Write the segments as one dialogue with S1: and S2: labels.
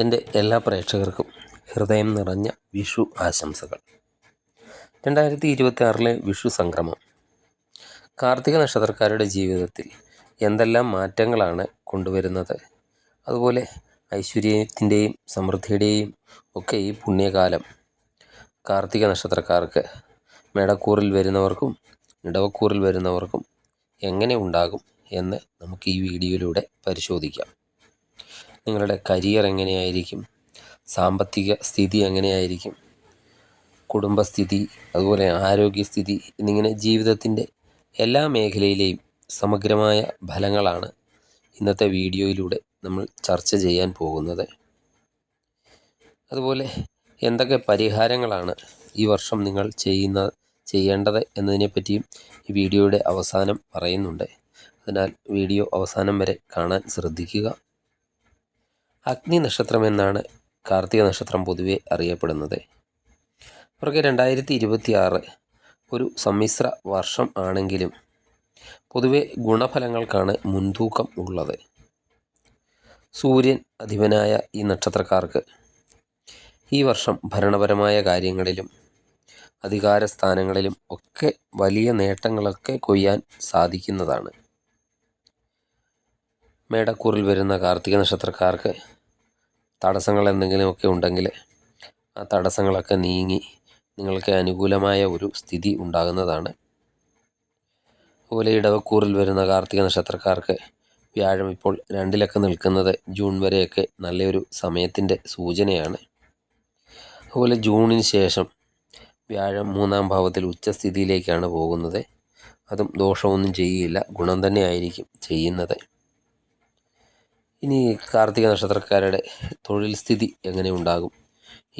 S1: എൻ്റെ എല്ലാ പ്രേക്ഷകർക്കും ഹൃദയം നിറഞ്ഞ വിഷു ആശംസകൾ. 2026 വിഷു സംക്രമം കാർത്തിക നക്ഷത്രക്കാരുടെ ജീവിതത്തിൽ എന്തെല്ലാം മാറ്റങ്ങളാണ് കൊണ്ടുവരുന്നത്? അതുപോലെ ഐശ്വര്യത്തിൻ്റെയും സമൃദ്ധിയുടെയും ഒക്കെ ഈ പുണ്യകാലം കാർത്തിക നക്ഷത്രക്കാർക്ക് മേടക്കൂറിൽ വരുന്നവർക്കും ഇടവക്കൂറിൽ വരുന്നവർക്കും എങ്ങനെ ഉണ്ടാകും എന്ന് നമുക്ക് ഈ വീഡിയോയിലൂടെ പരിശോധിക്കാം. നിങ്ങളുടെ കരിയർ എങ്ങനെയായിരിക്കും, സാമ്പത്തിക സ്ഥിതി എങ്ങനെയായിരിക്കും, കുടുംബസ്ഥിതി, അതുപോലെ ആരോഗ്യസ്ഥിതി എന്നിങ്ങനെ ജീവിതത്തിൻ്റെ എല്ലാ മേഖലയിലെയും സമഗ്രമായ ഫലങ്ങളാണ് ഇന്നത്തെ വീഡിയോയിലൂടെ നമ്മൾ ചർച്ച ചെയ്യാൻ പോകുന്നത്. അതുപോലെ എന്തൊക്കെ പരിഹാരങ്ങളാണ് ഈ വർഷം നിങ്ങൾ ചെയ്യേണ്ടത് എന്നതിനെപ്പറ്റിയും ഈ വീഡിയോയുടെ അവസാനം പറയുന്നുണ്ട്. അതിനാൽ വീഡിയോ അവസാനം വരെ കാണാൻ ശ്രദ്ധിക്കുക. അഗ്നി നക്ഷത്രം എന്നാണ് കാർത്തിക നക്ഷത്രം പൊതുവെ അറിയപ്പെടുന്നത്. അവർക്ക് 2026 ഒരു സമ്മിശ്ര വർഷം ആണെങ്കിലും പൊതുവെ ഗുണഫലങ്ങൾക്കാണ് മുൻതൂക്കം ഉള്ളത്. സൂര്യൻ അധിപനായ ഈ നക്ഷത്രക്കാർക്ക് ഈ വർഷം ഭരണപരമായ കാര്യങ്ങളിലും അധികാര സ്ഥാനങ്ങളിലും ഒക്കെ വലിയ നേട്ടങ്ങളൊക്കെ കൊയ്യാൻ സാധിക്കുന്നതാണ്. മേടക്കൂറിൽ വരുന്ന കാർത്തിക നക്ഷത്രക്കാർക്ക് തടസ്സങ്ങൾ എന്തെങ്കിലുമൊക്കെ ഉണ്ടെങ്കിൽ ആ തടസ്സങ്ങളൊക്കെ നീങ്ങി നിങ്ങൾക്ക് അനുകൂലമായ ഒരു സ്ഥിതി ഉണ്ടാകുന്നതാണ്. അതുപോലെ ഇടവക്കൂറിൽ വരുന്ന കാർത്തിക നക്ഷത്രക്കാർക്ക് വ്യാഴം ഇപ്പോൾ 2-ലൊക്കെ നിൽക്കുന്നത് ജൂൺ വരെയൊക്കെ നല്ലൊരു സമയത്തിൻ്റെ സൂചനയാണ്. അതുപോലെ ജൂണിന് ശേഷം വ്യാഴം 3-ാം ഭാവത്തിൽ ഉച്ചസ്ഥിതിയിലേക്കാണ് പോകുന്നത്. അതും ദോഷമൊന്നും ചെയ്യില്ല, ഗുണം തന്നെ ആയിരിക്കും ചെയ്യുന്നത്. ഇനി കാർത്തിക നക്ഷത്രക്കാരുടെ തൊഴിൽ സ്ഥിതി എങ്ങനെ ഉണ്ടാകും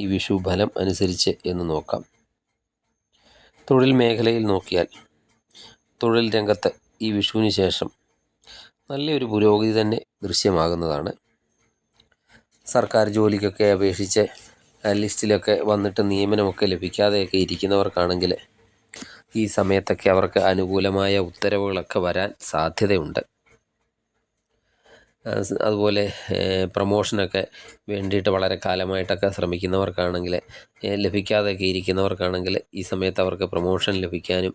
S1: ഈ വിഷു ഫലം അനുസരിച്ച് എന്ന് നോക്കാം. തൊഴിൽ മേഖലയിൽ നോക്കിയാൽ തൊഴിൽ രംഗത്ത് ഈ വിഷുവിന് ശേഷം നല്ലൊരു പുരോഗതി തന്നെ ദൃശ്യമാകുന്നതാണ്. സർക്കാർ ജോലിക്കൊക്കെ അപേക്ഷിച്ച് ലിസ്റ്റിലൊക്കെ വന്നിട്ട് നിയമനമൊക്കെ ലഭിക്കാതെയൊക്കെ ഇരിക്കുന്നവർക്കാണെങ്കിൽ ഈ സമയത്തൊക്കെ അവർക്ക് അനുകൂലമായ ഉത്തരവുകളൊക്കെ വരാൻ സാധ്യതയുണ്ട്. അതുപോലെ പ്രമോഷനൊക്കെ വേണ്ടിയിട്ട് വളരെ കാലമായിട്ടൊക്കെ ശ്രമിക്കുന്നവർക്കാണെങ്കിൽ ലഭിക്കാതെയൊക്കെ ഇരിക്കുന്നവർക്കാണെങ്കിൽ ഈ സമയത്ത് അവർക്ക് പ്രമോഷൻ ലഭിക്കാനും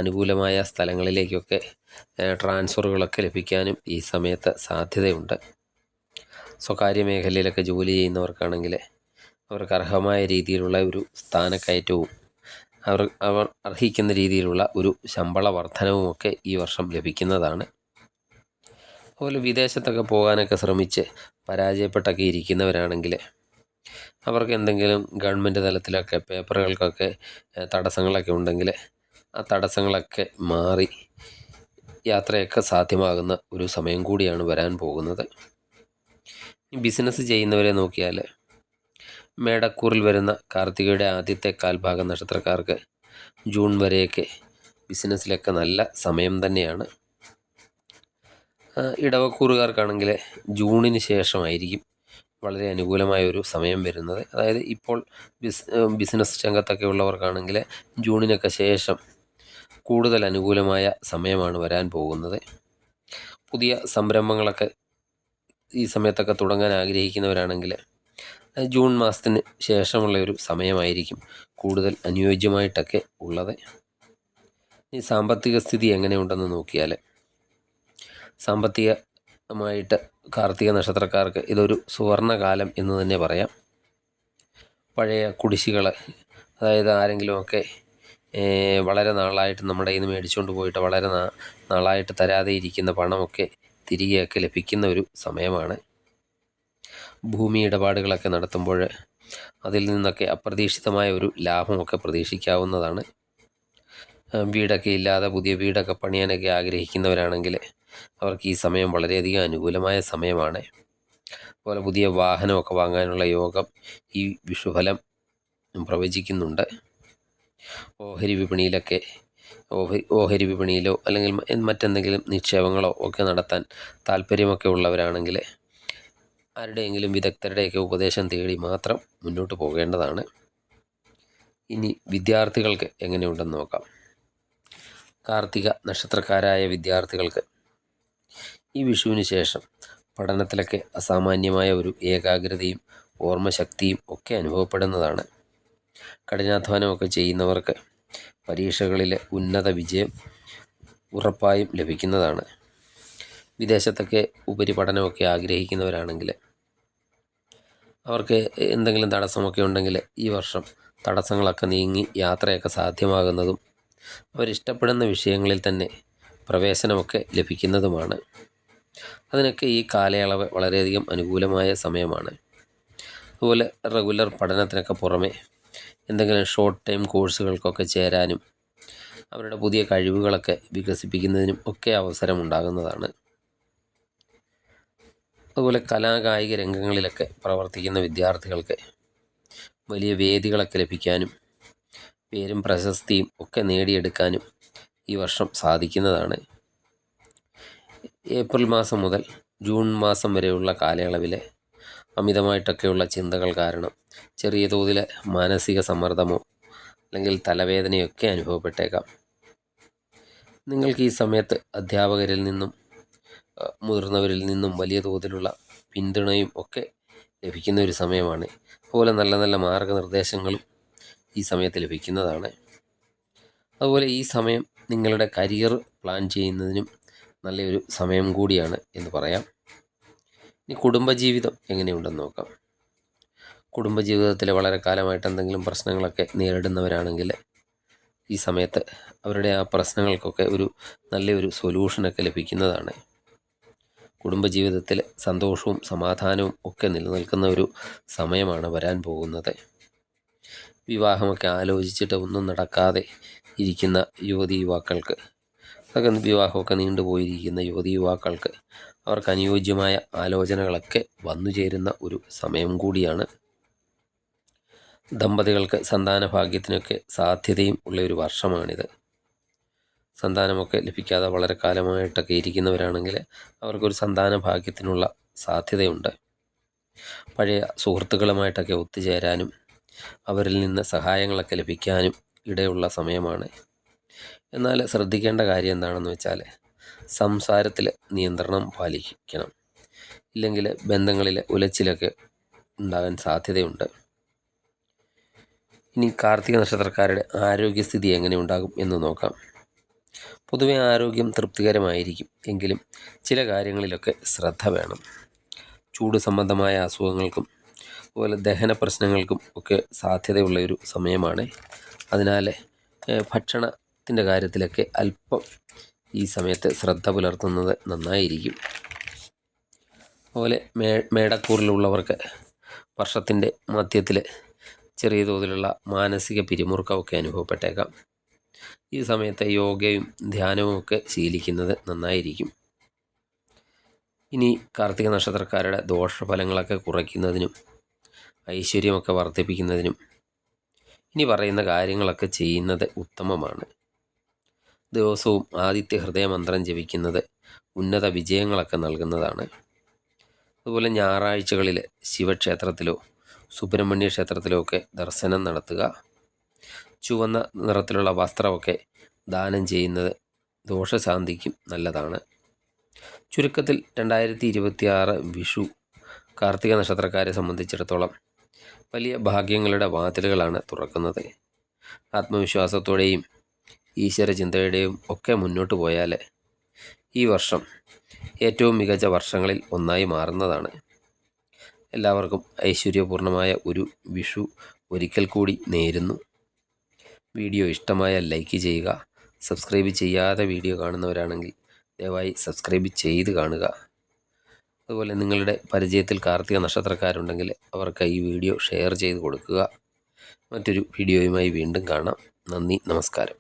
S1: അനുകൂലമായ സ്ഥലങ്ങളിലേക്കൊക്കെ ട്രാൻസ്ഫറുകളൊക്കെ ലഭിക്കാനും ഈ സമയത്ത് സാധ്യതയുണ്ട്. സ്വകാര്യ മേഖലയിലൊക്കെ ജോലി ചെയ്യുന്നവർക്കാണെങ്കിൽ അവർക്ക് അർഹമായ രീതിയിലുള്ള ഒരു സ്ഥാനക്കയറ്റവും അവർ അർഹിക്കുന്ന രീതിയിലുള്ള ഒരു ശമ്പള വർധനവുമൊക്കെ ഈ വർഷം ലഭിക്കുന്നതാണ്. അതുപോലെ വിദേശത്തൊക്കെ പോകാനൊക്കെ ശ്രമിച്ച് പരാജയപ്പെട്ടൊക്കെ ഇരിക്കുന്നവരാണെങ്കിൽ അവർക്ക് എന്തെങ്കിലും ഗവൺമെൻറ് തലത്തിലൊക്കെ പേപ്പറുകൾക്കൊക്കെ തടസ്സങ്ങളൊക്കെ ഉണ്ടെങ്കിൽ ആ തടസ്സങ്ങളൊക്കെ മാറി യാത്രയൊക്കെ സാധ്യമാകുന്ന ഒരു സമയം കൂടിയാണ് വരാൻ പോകുന്നത്. ബിസിനസ് ചെയ്യുന്നവരെ നോക്കിയാൽ മേടക്കൂറിൽ വരുന്ന കാർത്തികയുടെ ആദ്യത്തെ കാൽഭാഗം നക്ഷത്രക്കാർക്ക് ജൂൺ വരെയൊക്കെ ബിസിനസ്സിലൊക്കെ നല്ല സമയം തന്നെയാണ്. ഇടവക്കൂറുകാർക്കാണെങ്കിൽ ജൂണിന് ശേഷമായിരിക്കും വളരെ അനുകൂലമായ ഒരു സമയം വരുന്നത്. അതായത് ഇപ്പോൾ ബിസിനസ് രംഗത്തൊക്കെ ഉള്ളവർക്കാണെങ്കിൽ ജൂണിനൊക്കെ ശേഷം കൂടുതൽ അനുകൂലമായ സമയമാണ് വരാൻ പോകുന്നത്. പുതിയ സംരംഭങ്ങളൊക്കെ ഈ സമയത്തൊക്കെ തുടങ്ങാൻ ആഗ്രഹിക്കുന്നവരാണെങ്കിൽ ജൂൺ മാസത്തിന് ശേഷമുള്ള ഒരു സമയമായിരിക്കും കൂടുതൽ അനുയോജ്യമായിട്ടൊക്കെ ഉള്ളത്. ഈ സാമ്പത്തിക സ്ഥിതി എങ്ങനെയുണ്ടെന്ന് നോക്കിയാൽ സാമ്പത്തികമായിട്ട് കാർത്തിക നക്ഷത്രക്കാർക്ക് ഇതൊരു സുവർണകാലം എന്ന് തന്നെ പറയാം. പഴയ കുടിശ്ശികൾ, അതായത് ആരെങ്കിലുമൊക്കെ വളരെ നാളായിട്ട് നമ്മുടെ കയ്യിൽ നിന്ന് മേടിച്ചുകൊണ്ട് പോയിട്ട് വളരെ നാളായിട്ട് തരാതെ ഇരിക്കുന്ന പണമൊക്കെ തിരികെയൊക്കെ ലഭിക്കുന്ന ഒരു സമയമാണ്. ഭൂമി ഇടപാടുകളൊക്കെ നടത്തുമ്പോൾ അതിൽ നിന്നൊക്കെ അപ്രതീക്ഷിതമായ ഒരു ലാഭമൊക്കെ പ്രതീക്ഷിക്കാവുന്നതാണ്. വീടൊക്കെ ഇല്ലാതെ പുതിയ വീടൊക്കെ പണിയാനൊക്കെ ആഗ്രഹിക്കുന്നവരാണെങ്കിൽ അവർക്ക് ഈ സമയം വളരെയധികം അനുകൂലമായ സമയമാണ്. അതുപോലെ പുതിയ വാഹനമൊക്കെ വാങ്ങാനുള്ള യോഗം ഈ വിഷുഫലം പ്രവചിക്കുന്നുണ്ട്. ഓഹരി വിപണിയിലോ അല്ലെങ്കിൽ മറ്റെന്തെങ്കിലും നിക്ഷേപങ്ങളോ ഒക്കെ നടത്താൻ താല്പര്യമൊക്കെ ഉള്ളവരാണെങ്കിൽ ആരുടെയെങ്കിലും വിദഗ്ധരുടെയൊക്കെ ഉപദേശം തേടി മാത്രം മുന്നോട്ട് പോകേണ്ടതാണ്. ഇനി വിദ്യാർത്ഥികൾക്ക് എങ്ങനെയുണ്ടെന്ന് നോക്കാം. കാർത്തിക നക്ഷത്രക്കാരായ വിദ്യാർത്ഥികൾക്ക് ഈ വിഷുവിന് ശേഷം പഠനത്തിലൊക്കെ അസാമാന്യമായ ഒരു ഏകാഗ്രതയും ഓർമ്മശക്തിയും ഒക്കെ അനുഭവപ്പെടുന്നതാണ്. കഠിനാധ്വാനമൊക്കെ ചെയ്യുന്നവർക്ക് പരീക്ഷകളിലെ ഉന്നത വിജയം ഉറപ്പായും ലഭിക്കുന്നതാണ്. വിദേശത്തൊക്കെ ഉപരിപഠനമൊക്കെ ആഗ്രഹിക്കുന്നവരാണെങ്കിൽ അവർക്ക് എന്തെങ്കിലും തടസ്സമൊക്കെ ഉണ്ടെങ്കിൽ ഈ വർഷം തടസ്സങ്ങളൊക്കെ നീങ്ങി യാത്രയൊക്കെ സാധ്യമാകുന്നതും അവരിഷ്ടപ്പെടുന്ന വിഷയങ്ങളിൽ തന്നെ പ്രവേശനമൊക്കെ ലഭിക്കുന്നതുമാണ്. അതിനൊക്കെ ഈ കാലയളവ് വളരെയധികം അനുകൂലമായ സമയമാണ്. അതുപോലെ റെഗുലർ പഠനത്തിനൊക്കെ പുറമെ എന്തെങ്കിലും ഷോർട്ട് ടൈം കോഴ്സുകൾക്കൊക്കെ ചേരാനും അവരുടെ പുതിയ കഴിവുകളൊക്കെ വികസിപ്പിക്കുന്നതിനും ഒക്കെ അവസരമുണ്ടാകുന്നതാണ്. അതുപോലെ കലാകായിക രംഗങ്ങളിലൊക്കെ പ്രവർത്തിക്കുന്ന വിദ്യാർത്ഥികൾക്ക് വലിയ വേദികളൊക്കെ ലഭിക്കാനും പേരും പ്രശസ്തിയും ഒക്കെ നേടിയെടുക്കാനും ഈ വർഷം സാധിക്കുന്നതാണ്. ഏപ്രിൽ മാസം മുതൽ ജൂൺ മാസം വരെയുള്ള കാലയളവിലെ അമിതമായിട്ടൊക്കെയുള്ള ചിന്തകൾ കാരണം ചെറിയ തോതിലെ മാനസിക സമ്മർദ്ദമോ അല്ലെങ്കിൽ തലവേദനയൊക്കെ അനുഭവപ്പെട്ടേക്കാം. നിങ്ങൾക്ക് ഈ സമയത്ത് അധ്യാപകരിൽ നിന്നും മുതിർന്നവരിൽ നിന്നും വലിയ തോതിലുള്ള പിന്തുണയും ഒക്കെ ലഭിക്കുന്ന ഒരു സമയമാണ്. അതുപോലെ നല്ല നല്ല മാർഗനിർദ്ദേശങ്ങളും ഈ സമയത്ത് ലഭിക്കുന്നതാണ്. അതുപോലെ ഈ സമയം നിങ്ങളുടെ കരിയർ പ്ലാൻ ചെയ്യുന്നതിനും നല്ലൊരു സമയം കൂടിയാണ് എന്ന് പറയാം. ഇനി കുടുംബജീവിതം എങ്ങനെയുണ്ടെന്ന് നോക്കാം. കുടുംബജീവിതത്തിൽ വളരെ കാലമായിട്ട് എന്തെങ്കിലും പ്രശ്നങ്ങളൊക്കെ നേരിടുന്നവരാണെങ്കിൽ ഈ സമയത്ത് അവരുടെ ആ പ്രശ്നങ്ങൾക്കൊക്കെ ഒരു നല്ലൊരു സൊല്യൂഷനൊക്കെ ലഭിക്കുന്നതാണ്. കുടുംബജീവിതത്തിൽ സന്തോഷവും സമാധാനവും ഒക്കെ നിലനിൽക്കുന്ന ഒരു സമയമാണ് വരാൻ പോകുന്നത്. വിവാഹമൊക്കെ ആലോചിച്ചിട്ട് ഒന്നും നടക്കാതെ ഇരിക്കുന്ന യുവക്കൾക്ക് അതൊക്കെ വിവാഹമൊക്കെ നീണ്ടുപോയിരിക്കുന്ന യുവാക്കൾക്ക് അവർക്ക് അനുയോജ്യമായ ആലോചനകളൊക്കെ വന്നു ചേരുന്ന ഒരു സമയം കൂടിയാണ്. ദമ്പതികൾക്ക് സന്താന ഭാഗ്യത്തിനൊക്കെ സാധ്യതയും ഉള്ള ഒരു വർഷമാണിത്. സന്താനമൊക്കെ ലഭിക്കാതെ വളരെ കാലമായിട്ടൊക്കെ ഇരിക്കുന്നവരാണെങ്കിൽ അവർക്കൊരു സന്താന ഭാഗ്യത്തിനുള്ള സാധ്യതയുണ്ട്. പഴയ സുഹൃത്തുക്കളുമായിട്ടൊക്കെ ഒത്തുചേരാനും അവരിൽ നിന്ന് സഹായങ്ങളൊക്കെ ലഭിക്കാനും ഇടയുള്ള സമയമാണ്. എന്നാൽ ശ്രദ്ധിക്കേണ്ട കാര്യം എന്താണെന്ന് വെച്ചാൽ സംസാരത്തിൽ നിയന്ത്രണം പാലിക്കണം. ഇല്ലെങ്കിൽ ബന്ധങ്ങളിൽ ഉലച്ചിലൊക്കെ ഉണ്ടാകാൻ സാധ്യതയുണ്ട്. ഇനി കാർത്തിക നക്ഷത്രക്കാരുടെ ആരോഗ്യസ്ഥിതി എങ്ങനെ ഉണ്ടാകും എന്ന് നോക്കാം. പൊതുവെ ആരോഗ്യം തൃപ്തികരമായിരിക്കും. എങ്കിലും ചില കാര്യങ്ങളിലൊക്കെ ശ്രദ്ധ വേണം. ചൂട് സംബന്ധമായ അസുഖങ്ങൾക്കും അതുപോലെ ദഹന പ്രശ്നങ്ങൾക്കും ഒക്കെ സാധ്യതയുള്ള ഒരു സമയമാണ്. അതിനാൽ ഭക്ഷണത്തിൻ്റെ കാര്യത്തിലൊക്കെ അല്പം ഈ സമയത്ത് ശ്രദ്ധ പുലർത്തുന്നത് നന്നായിരിക്കും. അതുപോലെ മേടക്കൂറിലുള്ളവർക്ക് വർഷത്തിൻ്റെ മധ്യത്തിൽ ചെറിയ തോതിലുള്ള മാനസിക പിരിമുറുക്കമൊക്കെ അനുഭവപ്പെട്ടേക്കാം. ഈ സമയത്ത് യോഗയും ധ്യാനവും ഒക്കെ ശീലിക്കുന്നത് നന്നായിരിക്കും. ഇനി കാർത്തിക നക്ഷത്രക്കാരുടെ ദോഷഫലങ്ങളൊക്കെ കുറയ്ക്കുന്നതിനും ഐശ്വര്യമൊക്കെ വർദ്ധിപ്പിക്കുന്നതിനും ഇനി പറയുന്ന കാര്യങ്ങളൊക്കെ ചെയ്യുന്നത് ഉത്തമമാണ്. ദിവസവും ആദിത്യ ഹൃദയമന്ത്രം ജപിക്കുന്നത് ഉന്നത വിജയങ്ങളൊക്കെ നൽകുന്നതാണ്. അതുപോലെ ഞായറാഴ്ചകളിൽ ശിവക്ഷേത്രത്തിലോ സുബ്രഹ്മണ്യ ക്ഷേത്രത്തിലോ ഒക്കെ ദർശനം നടത്തുക. ചുവന്ന നിറത്തിലുള്ള വസ്ത്രമൊക്കെ ദാനം ചെയ്യുന്നത് ദോഷശാന്തിക്കും നല്ലതാണ്. ചുരുക്കത്തിൽ 2026 വിഷു കാർത്തിക നക്ഷത്രക്കാരെ സംബന്ധിച്ചിടത്തോളം വലിയ ഭാഗ്യങ്ങളുടെ വാതിലുകളാണ് തുറക്കുന്നത്. ആത്മവിശ്വാസത്തോടെയും ഈശ്വര ചിന്തയുടെയും ഒക്കെ മുന്നോട്ട് പോയാൽ ഈ വർഷം ഏറ്റവും മികച്ച വർഷങ്ങളിൽ ഒന്നായി മാറുന്നതാണ്. എല്ലാവർക്കും ഐശ്വര്യപൂർണമായ ഒരു വിഷു ഒരിക്കൽ കൂടി നേരുന്നു. വീഡിയോ ഇഷ്ടമായാൽ ലൈക്ക് ചെയ്യുക. സബ്സ്ക്രൈബ് ചെയ്യാതെ വീഡിയോ കാണുന്നവരാണെങ്കിൽ ദയവായി സബ്സ്ക്രൈബ് ചെയ്ത് കാണുക. അതുപോലെ നിങ്ങളുടെ പരിചയത്തിൽ കാർത്തിക നക്ഷത്രക്കാരുണ്ടെങ്കിൽ അവർക്ക് ഈ വീഡിയോ ഷെയർ ചെയ്ത് കൊടുക്കുക. മറ്റൊരു വീഡിയോയുമായി വീണ്ടും കാണാം. നന്ദി, നമസ്കാരം.